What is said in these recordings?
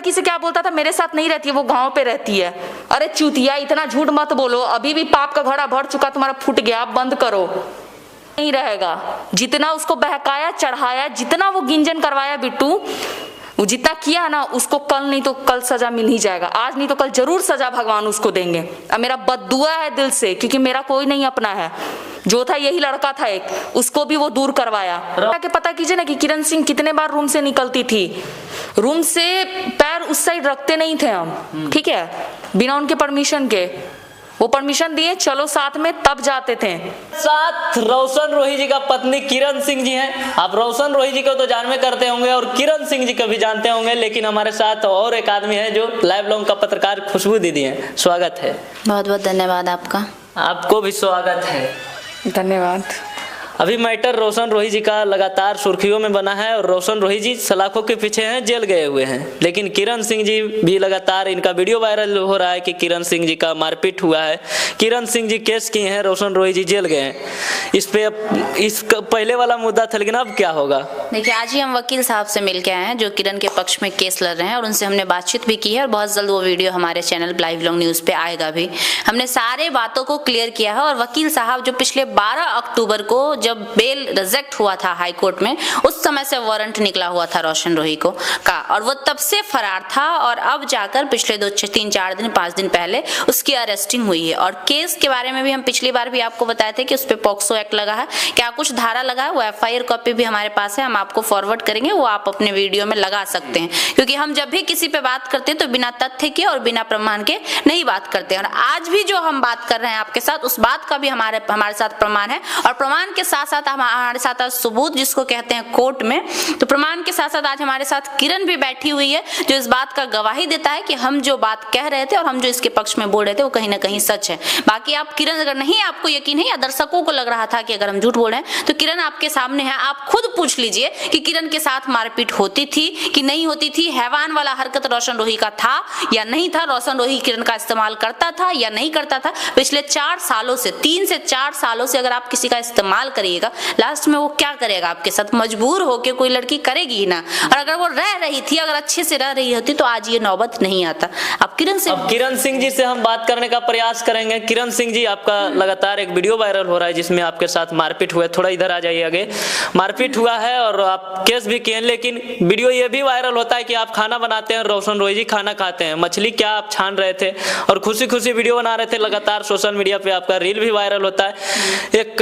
लड़की से क्या बोलता था, मेरे साथ नहीं रहती है, वो गांव पे रहती है। अरे चूतिया, इतना झूठ मत बोलो, अभी भी पाप का घड़ा भर चुका, तुम्हारा फूट गया, आप बंद करो, नहीं रहेगा। जितना उसको बहकाया चढ़ाया, जितना वो गिंजन करवाया बिट्टू, वो जितना किया ना, उसको कल नहीं तो कल सजा मिल ही जाएगा। आज नहीं तो कल जरूर सजा भगवान उसको देंगे। अब मेरा बद्दुआ है दिल से, क्योंकि मेरा कोई नहीं अपना है, जो था यही लड़का था एक, उसको भी वो दूर करवाया। के पता कीजिए ना कि किरण सिंह कितने बार रूम से निकलती थी, रूम से पैर उस साइड रखते नहीं थे हम, ठीक है, बिना उनके परमिशन के। वो परमिशन दिए चलो साथ में, तब जाते थे। साथ रोशन रोही जी का पत्नी किरण सिंह जी हैं। आप रोशन रोही जी को तो जानवे करते होंगे और किरण सिंह जी को भी जानते होंगे, लेकिन हमारे साथ और एक आदमी है जो लाइव लॉन्ग का पत्रकार खुशबू दीदी हैं। स्वागत है। बहुत बहुत धन्यवाद आपका। आपको भी स्वागत है। धन्यवाद। अभी मैटर रोशन रोही जी का लगातार सुर्खियों में बना है और रोशन रोही जी सलाखों के पीछे हैं, जेल गए हुए हैं, लेकिन किरण सिंह जी भी लगातार, इनका वीडियो वायरल हो रहा है कि किरण सिंह जी का मारपीट हुआ है, किरण सिंह जी केस किए हैं, रोशन रोही जी जेल गए हैं। इस पे इस पहले वाला मुद्दा था, लेकिन अब क्या होगा? देखिए, आज ही हम वकील साहब से मिल के आए हैं जो किरण के पक्ष में केस लड़ रहे हैं, और उनसे हमने बातचीत भी की है और बहुत जल्द वो वीडियो हमारे चैनल लाइव लॉन्ग न्यूज़ पे आएगा भी। हमने सारे बातों को क्लियर किया है, और वकील साहब जो पिछले 12 अक्टूबर को जब बेल रिजेक्ट हुआ था हाई कोर्ट में, उस समय से वारंट निकला हुआ था रोशन रोही को का, और वो तब से फरार था, और अब जाकर पिछले 3-4 दिन 5 दिन पहले उसकी अरेस्टिंग हुई है। और केस के बारे में भी हम पिछली बार भी आपको बताए थे कि उस पर पॉक्सो एक्ट लगा है, क्या कुछ धारा लगा है, वो FIR कॉपी भी हमारे पास है, हम आपको फॉरवर्ड करेंगे, वो आप अपने वीडियो में लगा सकते हैं, क्योंकि हम जब भी किसी पे बात करते हैं तो बिना तथ्य के और बिना प्रमाण के नहीं बात करते हैं। और आज भी जो हम बात कर रहे हैं आपके साथ, उस बात का भी हमारे साथ प्रमाण है, और प्रमाण के साथ साथ हमारे साथ आज सबूत जिसको कहते हैं कोर्ट में, तो प्रमाण के साथ साथ आज हमारे साथ किरण भी बैठी हुई है, जो इस बात का गवाही देता है कि हम जो बात कह रहे थे और हम जो इसके पक्ष में बोल रहे थे वो कहीं ना कहीं सच है। बाकी आप किरण, अगर नहीं आपको यकीन है या दर्शकों को लग रहा था कि अगर हम झूठ बोल रहे हैं, तो किरण आपके सामने है, आप खुद पूछ लीजिए कि किरण के साथ मारपीट होती थी कि नहीं होती थी, हैवान वाला हरकत रोशन रोही का था या नहीं था, रोशन रोही किरण का इस्तेमाल करता था या नहीं करता था। पिछले 4 सालों से, 3 से 4 सालों से अगर आप किसी का इस्तेमाल करिएगा, लास्ट में वो क्या करेगा आपके साथ, मजबूर होकर कोई लड़की करेगी ही ना। और अगर वो रह रही थी, अगर अच्छे से रह रही होती, तो आज ये नौबत नहीं आता। अब किरण सिंह जी से हम बात करने का प्रयास करेंगे। किरण सिंह जी, आपका लगातार एक वीडियो वायरल हो रहा है जिसमें आपके साथ मारपीट हुआ है, थोड़ा इधर आ जाइए आगे। मारपीट हुआ है और आप केस भी किए, लेकिन वीडियो ये भी वायरल होता है कि आप खाना बनाते हैं, रोशन रोही जी खाना खाते हैं, मछली क्या आप छान रहे थे और खुशी खुशी वीडियो बना रहे थे। लगातार सोशल मीडिया पे आपका रील भी वायरल होता है। एक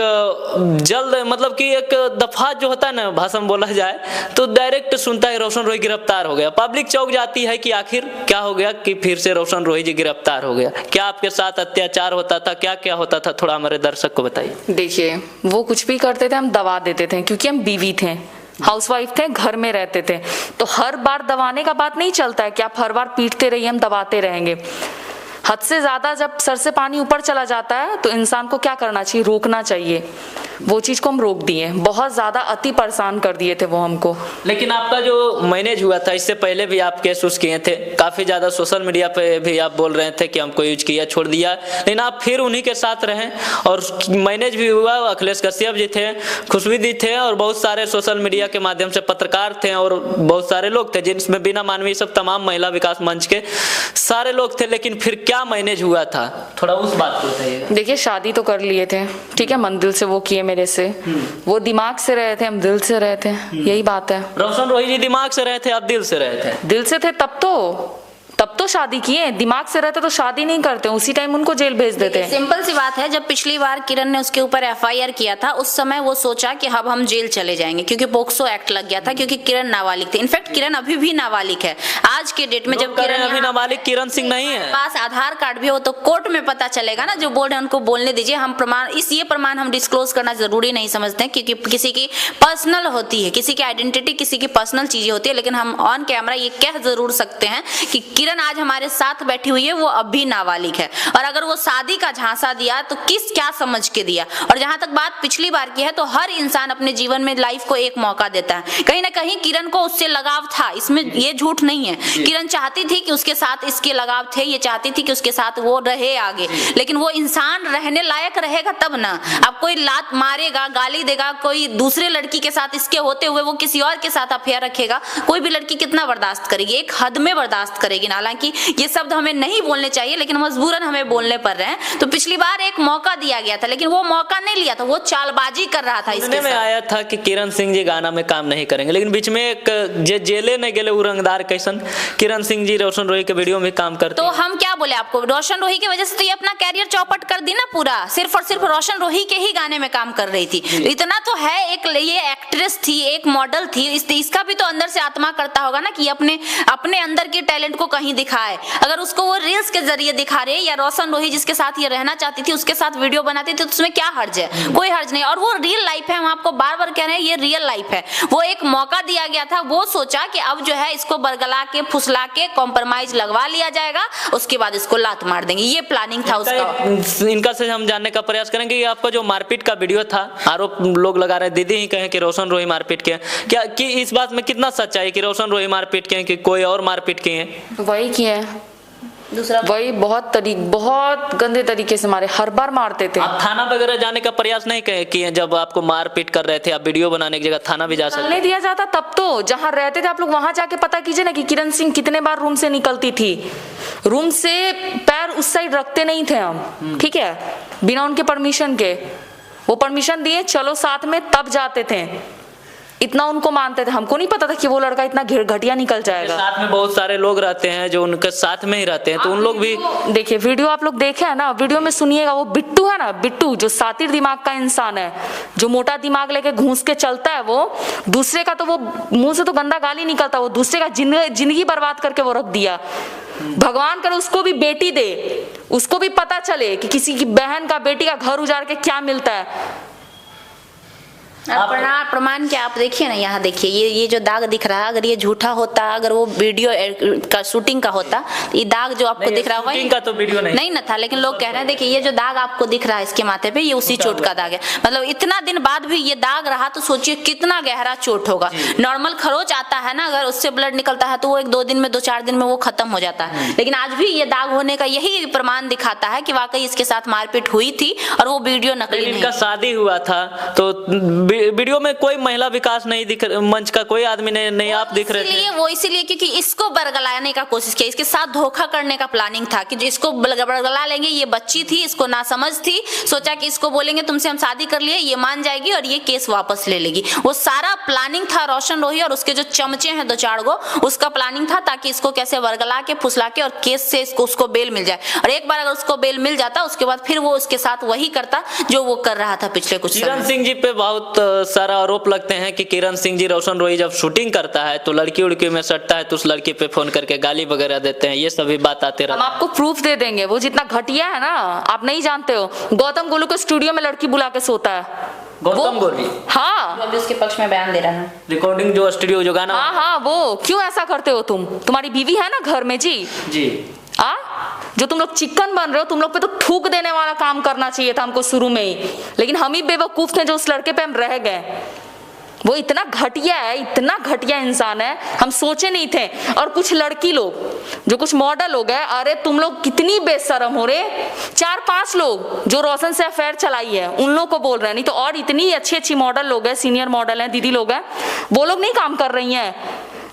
जल्द, मतलब कि एक दफा जो होता है ना, भाषण बोला जाए तो डायरेक्ट सुनता है रोशन रोही गिरफ्तार हो गया, पब्लिक चौंक जाती है कि आखिर क्या हो गया कि फिर से रोशन रोही जी गिरफ्तार हो गया। क्या आपके साथ अत्याचार होता था, क्या क्या होता था, थोड़ा हमारे दर्शक को बताइए। देखिए, वो कुछ भी करते थे, हम दबा देते थे, क्योंकि हम बीवी थे, हाउसवाइफ थे, घर में रहते थे, तो हर बार दबाने का बात नहीं चलता है कि आप हर बार पीटते रहिए, हम दबाते रहेंगे। हद से ज्यादा जब सर से पानी ऊपर चला जाता है तो इंसान को क्या करना चाहिए, रोकना चाहिए। वो चीज को हम रोक दिए, बहुत ज्यादा अति परेशान कर दिए थे वो हमको। लेकिन आपका जो मैनेज हुआ था, इससे पहले भी आप केस उस किए थे, काफी ज्यादा सोशल मीडिया पे भी आप बोल रहे थे कि हमको यूज किया, छोड़ दिया, लेकिन आप फिर उन्हीं के साथ रहे और मैनेज भी हुआ। अखिलेश कश्यप जी थे, खुशबू दी थे, और बहुत सारे सोशल मीडिया के माध्यम से पत्रकार थे और बहुत सारे लोग थे, जिनमें बिना मानवीय सब तमाम महिला विकास मंच के सारे लोग थे। लेकिन फिर क्या मैनेज हुआ था, थोड़ा उस बात को बताइए। देखिए, शादी तो कर लिए थे, ठीक है, मन दिल से वो किए मेरे से, वो दिमाग से रहे थे, हम दिल से रहे थे, यही बात है। रोशन रोही जी दिमाग से रहे थे, आप दिल से रहे थे? दिल से थे तब तो शादी किए, दिमाग से रहते तो शादी नहीं करते, उसी टाइम उनको जेल भेज देते। सिंपल सी बात है, जब पिछली बार किरण ने उसके ऊपर FIR किया था, उस समय वो सोचा कि अब हम जेल चले जाएंगे, क्योंकि पॉक्सो एक्ट लग गया था, क्योंकि किरण नाबालिग थी। इनफैक्ट किरण अभी भी नाबालिग है आज के डेट में। जब किरण अभी नाबालिग किरण सिंह नहीं है, पास आधार कार्ड भी हो तो कोर्ट में पता चलेगा ना। जो बोल रहे हैं उनको बोलने दीजिए। हम प्रमाण, ये प्रमाण हम डिस्क्लोज करना जरूरी नहीं समझते हैं, क्योंकि किसी की पर्सनल होती है, किसी की आइडेंटिटी, किसी की पर्सनल चीजें होती है। लेकिन हम ऑन कैमरा ये कह जरूर सकते हैं कि किरण आज हमारे साथ बैठी हुई है, वो अब भी नाबालिग है। और अगर वो शादी का झांसा दिया तो क्या समझ के दिया। और जहां तक बात पिछली बार की है, तो हर इंसान अपने जीवन में लाइफ को एक मौका देता है। कहीं ना कहीं किरण को उससे लगाव था, इसमें ये झूठ नहीं है। किरण चाहती थी कि उसके साथ इसके लगाव थे, ये चाहती थी कि उसके साथ वो रहे आगे, लेकिन वो इंसान रहने लायक रहेगा तब ना। अब कोई लात मारेगा, गाली देगा, कोई दूसरे लड़की के साथ इसके होते हुए वो किसी और के साथ अफेयर रखेगा, कोई भी लड़की कितना बर्दाश्त करेगी? एक हद में बर्दाश्त करेगी। हालांकि ये शब्द हमें नहीं बोलने चाहिए, लेकिन मजबूरन हमें बोलने पड़ रहे हैं। तो पिछली बार एक मौका दिया गया था, लेकिन वो मौका नहीं लिया था, वो चालबाजी कर रहा था। इसके में आया था कि किरण सिंह जी गाना में काम नहीं करेंगे, लेकिन बीच में एक जेले न गेले उरंगदार कैसन किरण सिंह जी रोशन रोही के वीडियो में काम करते। तो हम क्या बोले आपको, रोशन रोही की वजह से तो ये अपना कैरियर चौपट कर दी ना पूरा। सिर्फ और सिर्फ रोशन रोही के ही गाने में काम कर रही थी। इतना तो है, एक ये एक्ट्रेस थी, एक मॉडल थी, इसका भी तो अंदर से आत्मा करता होगा ना कि अपने अंदर के टैलेंट को कहीं दिखाए। अगर उसको वो रील्स के जरिए दिखा रहे, या रोशन रोही जिसके साथ ये रहना चाहती थी उसके साथ वीडियो बनाती थी, तो उसमें क्या हर्ज है? कोई हर्ज नहीं। और वो रियल लाइफ है, हम आपको बार बार कह रहे हैं ये रियल लाइफ है। वो एक मौका दिया गया था, वो सोचा कि अब जो है इसको बरगला के फुसला के कॉम्प्रोमाइज लगवा लिया जाएगा, उसके बाद इसको लात मार देंगे, ये प्लानिंग था उसका। इनका से हम जानने का प्रयास करेंगे कि आपका जो मारपीट का वीडियो था, आरोप लोग लगा रहे हैं, दीदी ही कहें कि रोशन रोही मारपीट किए, क्या कि इस बात में कितना सच्चाई है कि रोशन रोही मारपीट किए कि कोई और मारपीट किए? वही किए, दूसरा वही बहुत गंदे तरीके से मारे, हर बार मारते थे। आप थाना वगैरह जाने का प्रयास नहीं किए? जब आपको मारपीट कर रहे थे, आप वीडियो बनाने की जगह थाना भी जा सकते? नहीं दिया जाता तब तो, जहाँ रहते थे आप लोग वहां जाके पता कीजिए ना कि किरण सिंह कितने बार रूम से निकलती थी। रूम से पैर उस साइड रखते नहीं थे हम, ठीक है, बिना उनके परमिशन के। वो परमिशन दिए चलो साथ में, तब जाते थे। इतना उनको मानते थे, हमको नहीं पता था कि वो लड़का इतना घटिया निकल जाएगा। साथ में बहुत सारे लोग रहते हैं जो उनके साथ में ही रहते हैं, तो उन लोग भी देखिए वीडियो आप लोग देखे है ना, वीडियो में सुनिएगा, वो बिट्टू है ना, बिट्टू जो सातिर दिमाग का इंसान है, जो मोटा दिमाग लेके घूस के चलता है, वो दूसरे का तो वो मुंह से तो गंदा गाली निकलता, वो दूसरे का जिंदगी बर्बाद करके वो रख दिया। भगवान करे उसको भी बेटी दे, उसको भी पता चले कि किसी की बहन का, बेटी का घर उजाड़ के क्या मिलता है। प्रमाण क्या, आप देखिए ना, यहाँ देखिए, ये जो दाग दिख रहा है, अगर ये झूठा होता, अगर वो वीडियो का शूटिंग का होता, ये दाग जो आपको दिख रहा है शूटिंग का तो वीडियो नहीं ना था, लेकिन लोग कह रहे हैं देखिए ये जो दाग आपको दिख रहा है इसके माथे पे, ये उसी चोट का दाग है। मतलब इतना दिन बाद भी ये दाग रहा, तो सोचिए कितना गहरा चोट होगा। नॉर्मल खरोच आता है ना, अगर उससे ब्लड निकलता है तो वो 1-2 दिन में, 2-4 दिन में वो खत्म हो जाता है, लेकिन आज भी ये दाग होने का यही प्रमाण दिखाता है कि वाकई इसके साथ मारपीट हुई थी और वो वीडियो नकली नहीं। इनका शादी हुआ था, तो वीडियो में कोई महिला विकास नहीं दिख, मंच का कोई आदमी नहीं आप दिख रहे थे। वो इसीलिए क्योंकि इसको बरगलाने का कोशिश किया, इसके साथ धोखा करने का प्लानिंग था कि इसको बरगला लेंगे। ये बच्ची थी, इसको नासमझ थी, सोचा कि इसको बोलेंगे तुमसे हम शादी कर लिए, ये मान जाएगी और ये केस वापस ले लेगी। वो सारा प्लानिंग था रोशन रोही और उसके जो चमचे हैं 2-4 गो, उसका प्लानिंग था ताकि इसको कैसे बरगला के फुसला के और केस से उसको बेल मिल जाए। और एक बार अगर उसको बेल मिल जाता, उसके बाद फिर वो उसके साथ वही करता जो वो कर रहा था पिछले कुछ समय। किरण सिंह जी पे बहुत सारा आरोप लगते हैं कि किरण सिंह जी रोशन रोही जब शूटिंग करता है तो लड़की उड़की में सटता है, तो उस लड़की पे फोन करके गाली वगैरह देते हैं, ये सभी बात आते रहते हैं। हम आपको प्रूफ दे देंगे, वो जितना घटिया है ना, आप नहीं जानते हो। गौतम गोलू के स्टूडियो में लड़की बुला के सोता है, गौतम गोलू, हाँ, जो अभी उसके पक्ष में बयान दे रहा है, रिकॉर्डिंग जो स्टूडियो जो गाना, हाँ, वो क्यों ऐसा करते हो तुम? तुम्हारी बीवी है ना घर में जी, जो तुम लोग चिकन बन रहे हो, तुम लोग पे तो थूक देने वाला काम करना चाहिए था हमको शुरू में ही, लेकिन हम ही बेवकूफ थे जो उस लड़के पे हम रह गए। वो इतना घटिया है, इतना घटिया इंसान है, हम सोचे नहीं थे। और कुछ लड़की लोग जो कुछ मॉडल हो गए, अरे तुम लोग कितनी बेशरम हो रे। 4-5 लोग जो रोशन से अफेयर चलाई है उन लोग को बोल रहे हैं, नहीं तो और इतनी अच्छी मॉडल लोग हैं, सीनियर मॉडल हैं, दीदी लोग हैं, वो लोग नहीं काम कर रही हैं।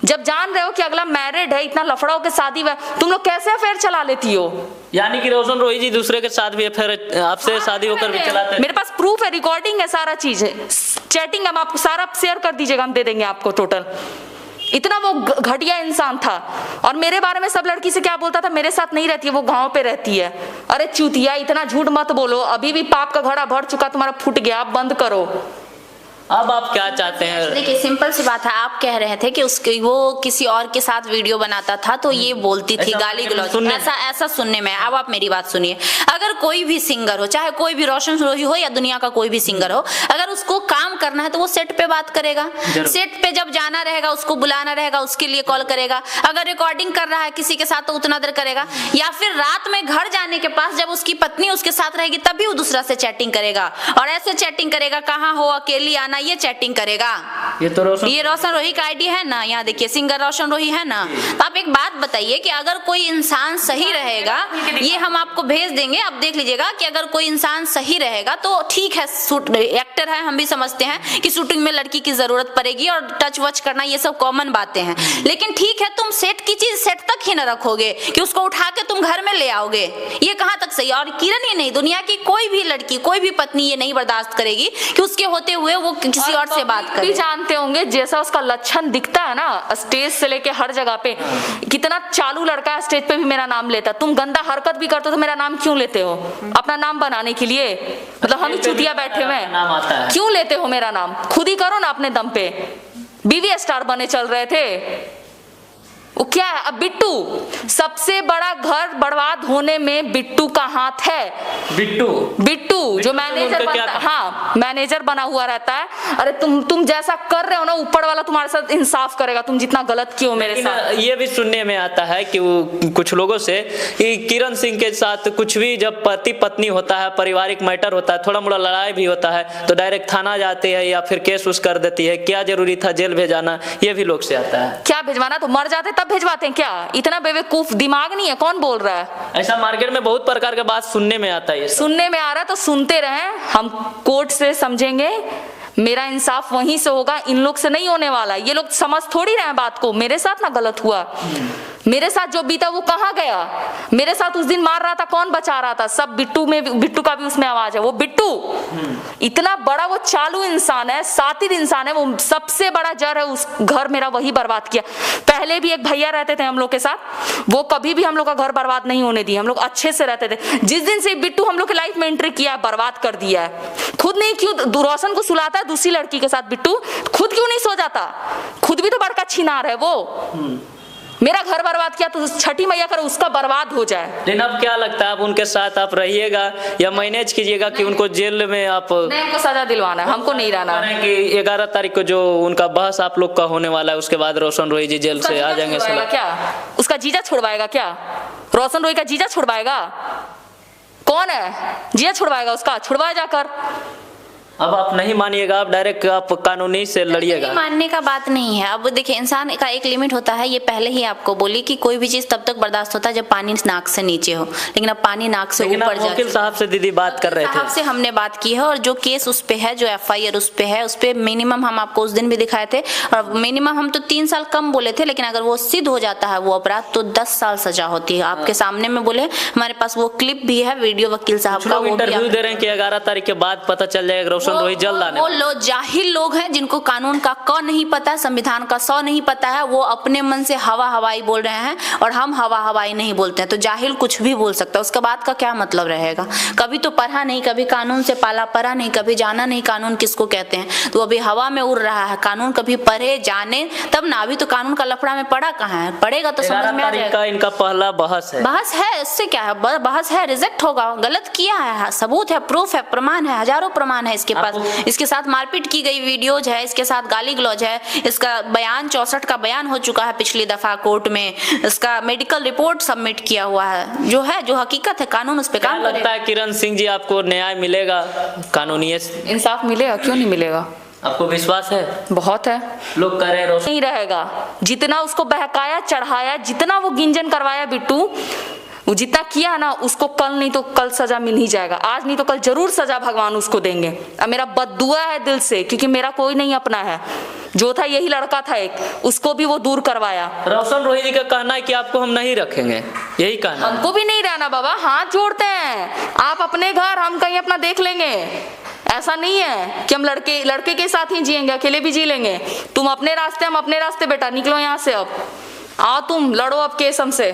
जब जान रहे हो कि अगला मैरिड है, इतना लफड़ा हो के शादी हुआ, तुम लोग कैसे अफेयर चला लेती हो? यानी कि रोशन रोही जी दूसरे के साथ भी अफेयर, आपसे शादी होकर भी चलाते हैं? मेरे पास प्रूफ है, रिकॉर्डिंग है, सारा चीज है, चैटिंग हम आपको सारा शेयर कर दीजिएगा, हम दे देंगे आपको टोटल। इतना वो घटिया इंसान था। और मेरे बारे में सब लड़की से क्या बोलता था, मेरे साथ नहीं रहती है, वो गांव पे रहती है। अरे चूतिया, इतना झूठ मत बोलो, अभी भी पाप का घड़ा भर चुका, तुम्हारा फूट गया, आप बंद करो। अब आप क्या चाहते हैं? देखिए सिंपल सी बात है, आप कह रहे थे कि उसके वो किसी और के साथ वीडियो बनाता था तो ये बोलती थी गाली गलौज, ऐसा सुनने में। अब आप मेरी बात सुनिए, अगर कोई भी सिंगर हो, चाहे कोई भी रोशन रोही हो या दुनिया का कोई भी सिंगर हो, अगर उसको काम करना है तो वो सेट पे बात करेगा, सेट पे जब जाना रहेगा उसको बुलाना रहेगा, उसके लिए कॉल करेगा। अगर रिकॉर्डिंग कर रहा है किसी के साथ तो उतना देर करेगा, या फिर रात में घर जाने के पास जब उसकी पत्नी उसके साथ रहेगी तभी वो दूसरा से चैटिंग करेगा। और ऐसे चैटिंग करेगा, कहाँ हो, अकेली आना, ये चैटिंग करेगा। ये तो रोशन ये रोशन रोही का आईडी है ना, यहाँ देखिए सिंगर रोशन रोही है ना। तो आप एक बात बताइए कि अगर कोई इंसान सही रहेगा, ये हम आपको भेज देंगे, आप देख लीजिएगा कि अगर कोई इंसान सही रहेगा तो ठीक है, एक्टर है, हम भी समझते हैं कि शूटिंग में लड़की की जरूरत पड़ेगी और टच वच करना ये सब कॉमन बातें हैं। लेकिन ठीक है, तुम सेट की चीज सेट तक ही न रखोगे कि उसको उठा के तुम घर में ले आओगे, ये कहाँ तक सही। और किरण ही नहीं, दुनिया की कोई भी लड़की, कोई भी पत्नी ये नहीं बर्दाश्त करेगी कि उसके होते हुए वो किसी और से बात करे। भी जानते होंगे जैसा उसका लक्षण दिखता है ना, स्टेज से लेके हर जगह पे कितना चालू लड़का है, स्टेज पे भी मेरा नाम लेता। तुम गंदा हरकत भी करते हो तो मेरा नाम क्यों लेते हो? अपना नाम बनाने के लिए? मतलब हम ही चुतिया बैठे हुए हैं, क्यों लेते हो मेरा नाम? खुद ही करो ना अपने दम पे। बीवी स्टार बने चल रहे थे, वो क्या है? अब बिट्टू, सबसे बड़ा घर बर्बाद होने में बिट्टू का हाथ है। बिट्टू जो मैनेजर बनता, हाँ मैनेजर बना हुआ रहता है। अरे तुम जैसा कर रहे हो ना, ऊपर वाला तुम्हारे साथ इंसाफ करेगा, तुम जितना गलत किए हो मेरे साथ। ये भी सुनने में आता है कि वो कुछ लोगों से कि किरण सिंह के साथ कुछ भी जब पति पत्नी होता है, पारिवारिक मैटर होता है, थोड़ा मोड़ा लड़ाई भी होता है तो डायरेक्ट थाना जाते हैं या फिर केस उस कर देती है। क्या जरूरी था जेल भेजाना? ये भी लोग से आता है। क्या भिजवाना? तो मर जाते तब भिजवाते हैं क्या? इतना बेवकूफ दिमाग नहीं है? कौन बोल रहा है ऐसा? मार्केट में बहुत प्रकार के बात सुनने में आता है। सुनने में आ रहा है तो सुनते रहें, हम कोर्ट से समझेंगे, मेरा इंसाफ वहीं से होगा, इन लोग से नहीं होने वाला। ये लोग समझ थोड़ी रहे हैं बात को। मेरे साथ ना गलत हुआ, मेरे साथ जो बीता वो कहाँ गया? मेरे साथ उस दिन मार रहा था, कौन बचा रहा था? सब बिट्टू का भी उसमें आवाज है। वो बिट्टू इतना बड़ा वो चालू इंसान है, सातिर इंसान है, वो सबसे बड़ा जड़ है उस घर मेरा, वही बर्बाद किया। पहले भी एक भैया रहते थे हम लोग के साथ, वो कभी भी हम लोग का घर बर्बाद नहीं होने दिए, हम लोग अच्छे से रहते थे। जिस दिन से बिट्टू हम लोग के लाइफ में एंट्री किया, बर्बाद कर दिया है। खुद नहीं, क्यों रोशन को सुलाता है दूसरी लड़की के साथ? बिट्टू खुद क्यों नहीं सो जाता? खुद भी तो बड़का छिनार है वो। मेरा घर बर्बाद किया तो छठी मैया कर उसका बर्बाद हो जाए। लेकिन अब क्या लगता है, अब उनके साथ आप रहिएगा या मैनेज कीजिएगा कि उनको जेल में आप? नहीं, हमको सजा दिलवाना है, हमको नहीं रहना है। कि 11 तारीख को जो उनका बहस आप लोग का होने वाला है, उसके बाद रोशन रोही जी जेल से आ जाएंगे। क्या उसका जीजा छुड़वाएगा? क्या रोशन रोही का जीजा छुड़वाएगा? कौन है जीजा छुड़वाएगा उसका? छुड़वाया जाकर। अब आप नहीं मानिएगा, आप डायरेक्ट आप कानूनी से लड़िएगा। मानने का बात नहीं है। अब देखिए, इंसान का एक लिमिट होता है, ये पहले ही आपको बोली कि कोई भी चीज तब तक बर्दाश्त होता है जब पानी नाक से नीचे हो, लेकिन अब पानी नाक से ऊपर जा। वकील साहब से दीदी बात कर रहे थे, साहब से हमने बात की है, और जो केस उस पे है, जो FIR उस पे है, उस पे मिनिमम हम आपको उस दिन भी दिखाए थे, और मिनिमम हम तो 3 साल कम बोले थे, लेकिन अगर वो सिद्ध हो जाता है वो अपराध तो 10 साल सजा होती है। आपके सामने में बोले, हमारे पास वो क्लिप भी है, वीडियो वकील साहब का, वो इंटरव्यू दे रहे हैं कि 11 तारीख के बाद पता चल जाएगा रोशन रोही जल्द आने। लोग जाहिल लोग हैं जिनको कानून का क नहीं पता, संविधान का 100 नहीं पता है, वो अपने मन से हवा हवाई बोल रहे हैं, और हम हवा हवाई नहीं बोलते हैं। तो जाहिल कुछ भी बोल सकता है, उसका बात का क्या मतलब रहेगा? कभी तो पढ़ा नहीं, कभी कानून से पाला पड़ा नहीं, कभी जाना नहीं कानून किसको कहते हैं, तो अभी हवा में उड़ रहा है। कानून कभी पढ़े जाने तब ना, अभी तो कानून का लफड़ा में पड़ा कहाँ है? पढ़ेगा तो समझ में आ जाएगा। इनका पहला बहस है, इससे क्या है? बहस है, रिजेक्ट होगा, गलत किया है, सबूत है, प्रूफ है, प्रमाण है, हजारों प्रमाण है इसके पास। इसके साथ मारपीट की गई वीडियोज है, इसके साथ गाली गलौज है, इसका बयान 64 का बयान हो चुका है पिछली दफा कोर्ट में, इसका मेडिकल रिपोर्ट सबमिट किया हुआ है, जो हकीकत है। कानून उस पे काम करेगा। लगता है किरण सिंह जी आपको न्याय मिलेगा, कानूनी इंसाफ मिलेगा? क्यों नहीं मिलेगा? आपको विश्वास है? बहुत है। लोग कह रहे हैं नहीं रहेगा। जितना उसको बहकाया चढ़ाया, जितना वो गिंजन करवाया बिट्टू, वो जितना किया ना, उसको कल नहीं तो कल सजा मिल ही जाएगा। आज नहीं तो कल जरूर सजा भगवान उसको देंगे। अब मेरा बद्दुआ है दिल से, क्योंकि मेरा कोई नहीं अपना है। जो था यही लड़का था एक, उसको भी वो दूर करवाया। रोशन रोही जी का कहना है कि आपको हम नहीं रखेंगे, यही कहना। हमको भी नहीं रहना बाबा, हाथ जोड़ते हैं। आप अपने घर, हम कहीं अपना देख लेंगे। ऐसा नहीं है कि हम लड़के के साथ ही जिएंगे, अकेले भी जी लेंगे। तुम अपने रास्ते, हम अपने रास्ते। बेटा निकलो यहाँ से, अब आओ तुम लड़ो अब केस हमसे।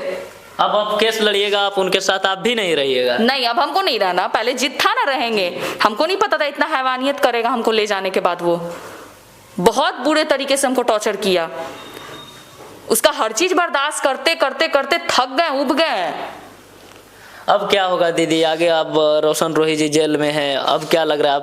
अब आप केस लड़िएगा, आप उनके साथ आप भी नहीं रहिएगा? नहीं, अब हमको नहीं रहना। पहले जिद था ना, रहेंगे। हमको नहीं पता था इतना हैवानियत करेगा हमको ले जाने के बाद। वो बहुत बुरे तरीके से हमको टॉर्चर किया। उसका हर चीज बर्दाश्त करते करते करते थक गए, उब गए। अब क्या होगा दीदी आगे? अब रोशन रोही जी जेल में हैं, अब क्या लग रहा है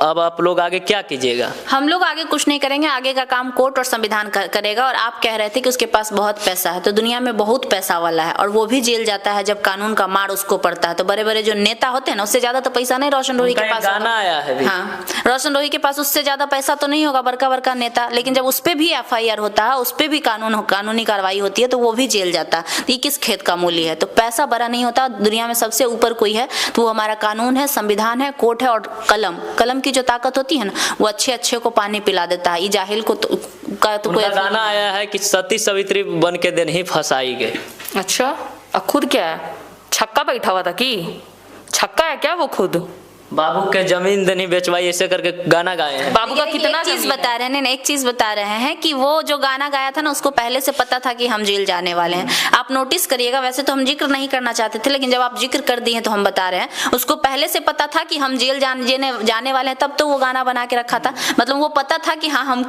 अब आप लोग आगे क्या कीजिएगा? हम लोग आगे कुछ नहीं करेंगे, आगे का काम कोर्ट और संविधान करेगा। और आप कह रहे थे कि उसके पास बहुत पैसा है, तो दुनिया में बहुत पैसा वाला है और वो भी जेल जाता है जब कानून का मार उसको पड़ता है। तो बड़े बड़े जो नेता होते हैं ना, उससे ज्यादा तो पैसा नहीं रोशन रोही के पास गाना आया है भी। हाँ, रोशन रोही के पास उससे ज्यादा पैसा तो नहीं होगा, बड़का बड़का नेता, लेकिन जब उस पे भी FIR होता है, उस पे भी कानूनी कार्रवाई होती है, तो वो भी जेल जाता है। तो ये किस खेत का मूल्य है? तो पैसा बड़ा नहीं होता। दुनिया में सबसे ऊपर कोई है तो वो हमारा कानून है, संविधान है, कोर्ट है और कलम की जो ताकत होती है ना, वो अच्छे को पानी पिला देता है। ये जाहिल को तो कोई गाना आया है कि सती सवित्री बन के दिन ही फंसाई गई। अच्छा, अब खुद क्या है? छक्का बैठा हुआ था कि छक्का है क्या वो खुद? बाबू के जमीन नहीं बेचवाई ऐसे करके गाना गाए हैं। बाबू का कितना चीज बता रहे हैं, एक चीज बता रहे हैं कि वो जो गाना गाया था ना, उसको पहले से पता था कि हम जेल जाने वाले हैं। आप नोटिस करिएगा, वैसे तो हम जिक्र नहीं करना चाहते थे, लेकिन जब आप जिक्र कर दिए तो हम बता रहे हैं। उसको पहले से पता था कि हम जेल जाने वाले हैं, तब तो वो गाना बना के रखा था। मतलब वो पता था कि हाँ, हम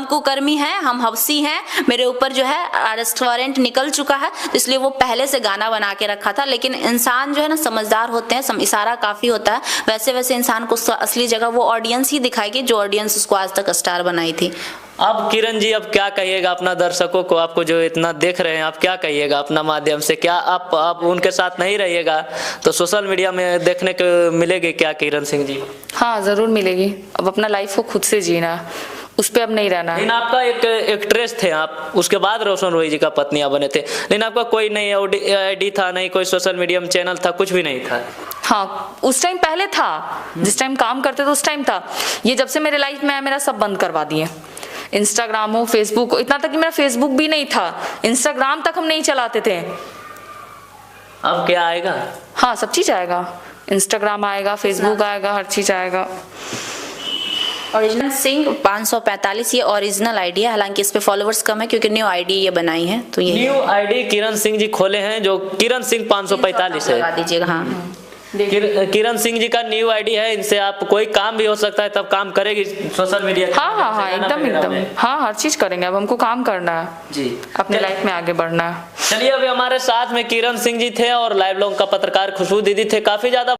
कुकर्मी है, हम हफ्सी हैं, मेरे ऊपर जो है अरेस्ट वारंट निकल चुका है, इसलिए वो पहले से गाना बना के रखा था। लेकिन इंसान जो है ना, समझदार होते हैं, इशारा काफी होता है। वैसे इंसान को असली जगह वो ऑडियंस ही दिखाएगी जो ऑडियंस उसको आज तक स्टार बनाई थी। अब किरण जी, अब क्या कहिएगा अपना दर्शकों को, आपको जो इतना देख रहे हैं, आप क्या कहिएगा अपना माध्यम से? क्या आप उनके साथ नहीं रहिएगा तो सोशल मीडिया में देखने को मिलेगी क्या किरण सिंह जी? हाँ, जरूर मिलेगी। अब अपना लाइफ को खुद से जीना, उस पे अब नहीं रहना। लेकिन आपका एक एक्ट्रेस थे आप, उसके बाद रोशन रोही जी का पत्नियां बने थे, लेकिन आपका कोई नहीं ID था, नहीं कोई सोशल मीडिया में चैनल था, कुछ भी नहीं था। हाँ, उस टाइम पहले था, जिस टाइम काम करते थे उस टाइम था। ये जब से मेरे लाइफ में आया, मेरा सब बंद करवा दिए। इंस्टाग्राम हो, फेसबुक हो, इतना तक कि मेरा फेसबुक भी नहीं था, इंस्टाग्राम तक हम नहीं चलाते थे। अब क्या आएगा? हाँ, सब चीज आएगा, इंस्टाग्राम आएगा, फेसबुक आएगा, हर चीज आएगा। ओरिजिनल सिंह 545 ये ओरिजिनल ID है, हालांकि इस पे फॉलोवर्स कम है क्योंकि न्यू ID ये बनाई है। तो ये न्यू ID किरण सिंह जी खोले हैं, जो किरण सिंह 545 है। लगा दीजिएगा। हाँ, किरण सिंह जी का न्यू ID है, इनसे आप कोई काम भी हो सकता है, तब काम करेगी सोशल मीडिया। हाँ, एकदम हाँ, हर चीज करेंगे। अब हमको काम करना है जी, अपने लाइफ में आगे बढ़ना है। चलिए, अभी हमारे साथ में किरण सिंह जी थे और लाइव लॉन्ग का पत्रकार खुशबू दीदी थे। काफी ज्यादा